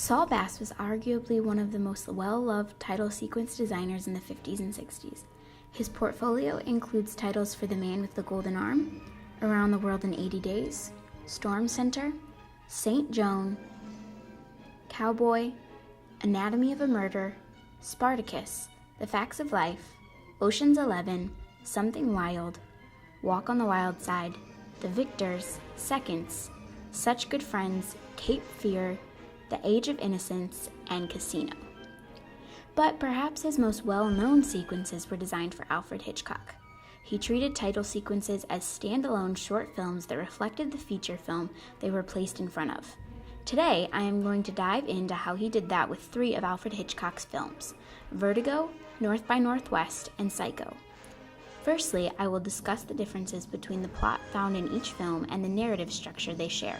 Saul Bass was arguably one of the most well-loved title sequence designers in the 50s and 60s. His portfolio includes titles for The Man with the Golden Arm, Around the World in 80 Days, Storm Center, Saint Joan, Cowboy, Anatomy of a Murder, Spartacus, The Facts of Life, Ocean's 11, Something Wild, Walk on the Wild Side, The Victors, Seconds, Such Good Friends, Cape Fear, The Age of Innocence, and Casino. But perhaps his most well-known sequences were designed for Alfred Hitchcock. He treated title sequences as standalone short films that reflected the feature film they were placed in front of. Today, I am going to dive into how he did that with 3 of Alfred Hitchcock's films: Vertigo, North by Northwest, and Psycho. Firstly, I will discuss the differences between the plot found in each film and the narrative structure they share.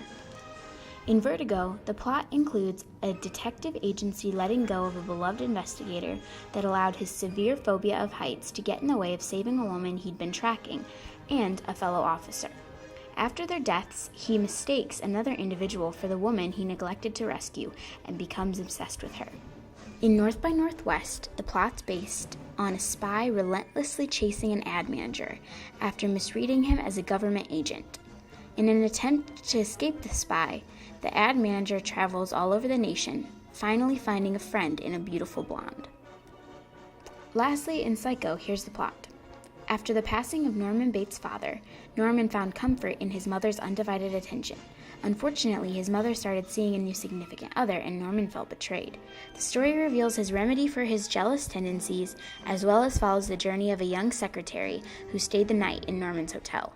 In Vertigo, the plot includes a detective agency letting go of a beloved investigator that allowed his severe phobia of heights to get in the way of saving a woman he'd been tracking, and a fellow officer. After their deaths, he mistakes another individual for the woman he neglected to rescue and becomes obsessed with her. In North by Northwest, the plot's based on a spy relentlessly chasing an ad manager after misreading him as a government agent. In an attempt to escape the spy, the ad manager travels all over the nation, finally finding a friend in a beautiful blonde. Lastly, in Psycho, here's the plot. After the passing of Norman Bates' father, Norman found comfort in his mother's undivided attention. Unfortunately, his mother started seeing a new significant other, and Norman felt betrayed. The story reveals his remedy for his jealous tendencies, as well as follows the journey of a young secretary who stayed the night in Norman's hotel.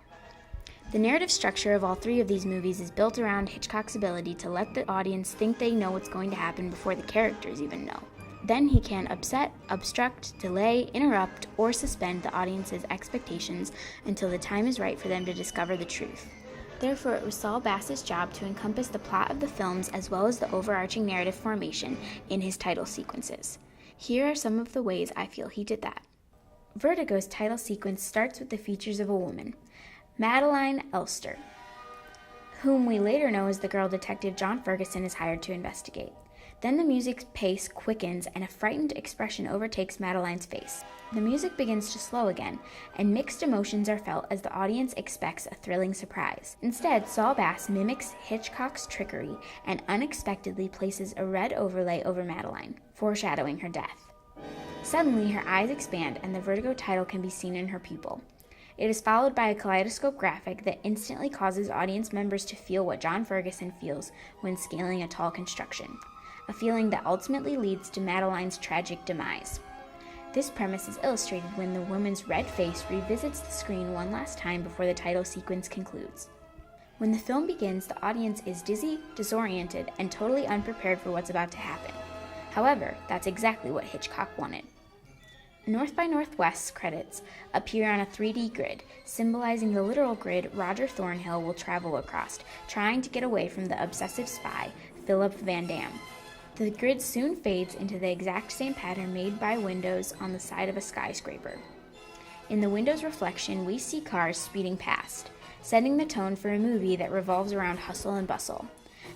The narrative structure of all 3 of these movies is built around Hitchcock's ability to let the audience think they know what's going to happen before the characters even know. Then he can upset, obstruct, delay, interrupt, or suspend the audience's expectations until the time is right for them to discover the truth. Therefore, it was Saul Bass's job to encompass the plot of the films as well as the overarching narrative formation in his title sequences. Here are some of the ways I feel he did that. Vertigo's title sequence starts with the features of a woman, Madeline Elster, whom we later know as the girl detective John Ferguson is hired to investigate. Then the music's pace quickens and a frightened expression overtakes Madeline's face. The music begins to slow again, and mixed emotions are felt as the audience expects a thrilling surprise. Instead, Saul Bass mimics Hitchcock's trickery and unexpectedly places a red overlay over Madeline, foreshadowing her death. Suddenly, her eyes expand and the Vertigo title can be seen in her pupil. It is followed by a kaleidoscope graphic that instantly causes audience members to feel what John Ferguson feels when scaling a tall construction, a feeling that ultimately leads to Madeline's tragic demise. This premise is illustrated when the woman's red face revisits the screen one last time before the title sequence concludes. When the film begins, the audience is dizzy, disoriented, and totally unprepared for what's about to happen. However, that's exactly what Hitchcock wanted. North by Northwest's credits appear on a 3D grid, symbolizing the literal grid Roger Thornhill will travel across, trying to get away from the obsessive spy, Philip Van Damme. The grid soon fades into the exact same pattern made by windows on the side of a skyscraper. In the window's reflection, we see cars speeding past, setting the tone for a movie that revolves around hustle and bustle.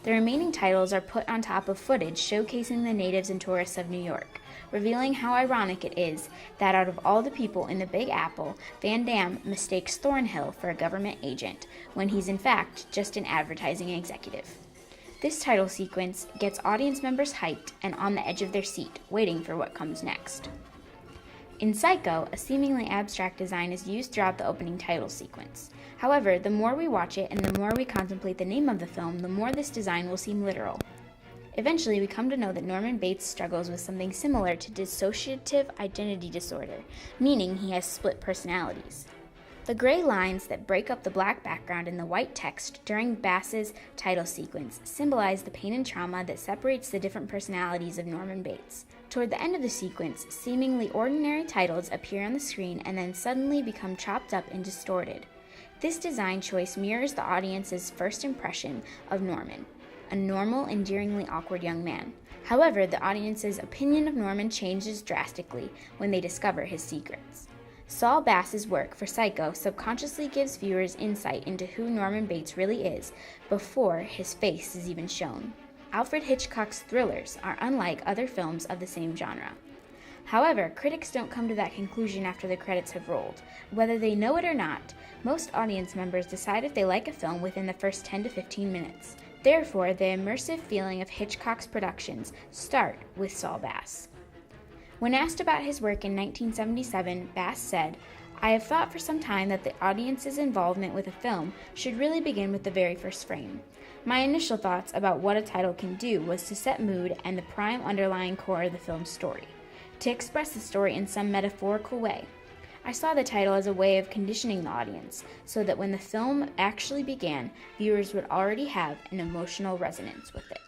The remaining titles are put on top of footage showcasing the natives and tourists of New York, revealing how ironic it is that out of all the people in the Big Apple, Van Damme mistakes Thornhill for a government agent, when he's in fact just an advertising executive. This title sequence gets audience members hyped and on the edge of their seat, waiting for what comes next. In Psycho, a seemingly abstract design is used throughout the opening title sequence. However, the more we watch it and the more we contemplate the name of the film, the more this design will seem literal. Eventually, we come to know that Norman Bates struggles with something similar to dissociative identity disorder, meaning he has split personalities. The gray lines that break up the black background and the white text during Bass's title sequence symbolize the pain and trauma that separates the different personalities of Norman Bates. Toward the end of the sequence, seemingly ordinary titles appear on the screen and then suddenly become chopped up and distorted. This design choice mirrors the audience's first impression of Norman, a normal, endearingly awkward young man. However, the audience's opinion of Norman changes drastically when they discover his secrets. Saul Bass's work for Psycho subconsciously gives viewers insight into who Norman Bates really is before his face is even shown. Alfred Hitchcock's thrillers are unlike other films of the same genre. However, critics don't come to that conclusion after the credits have rolled. Whether they know it or not, most audience members decide if they like a film within the first 10 to 15 minutes. Therefore, the immersive feeling of Hitchcock's productions start with Saul Bass. When asked about his work in 1977, Bass said, "I have thought for some time that the audience's involvement with a film should really begin with the very first frame. My initial thoughts about what a title can do was to set mood and the prime underlying core of the film's story, to express the story in some metaphorical way. I saw the title as a way of conditioning the audience so that when the film actually began, viewers would already have an emotional resonance with it."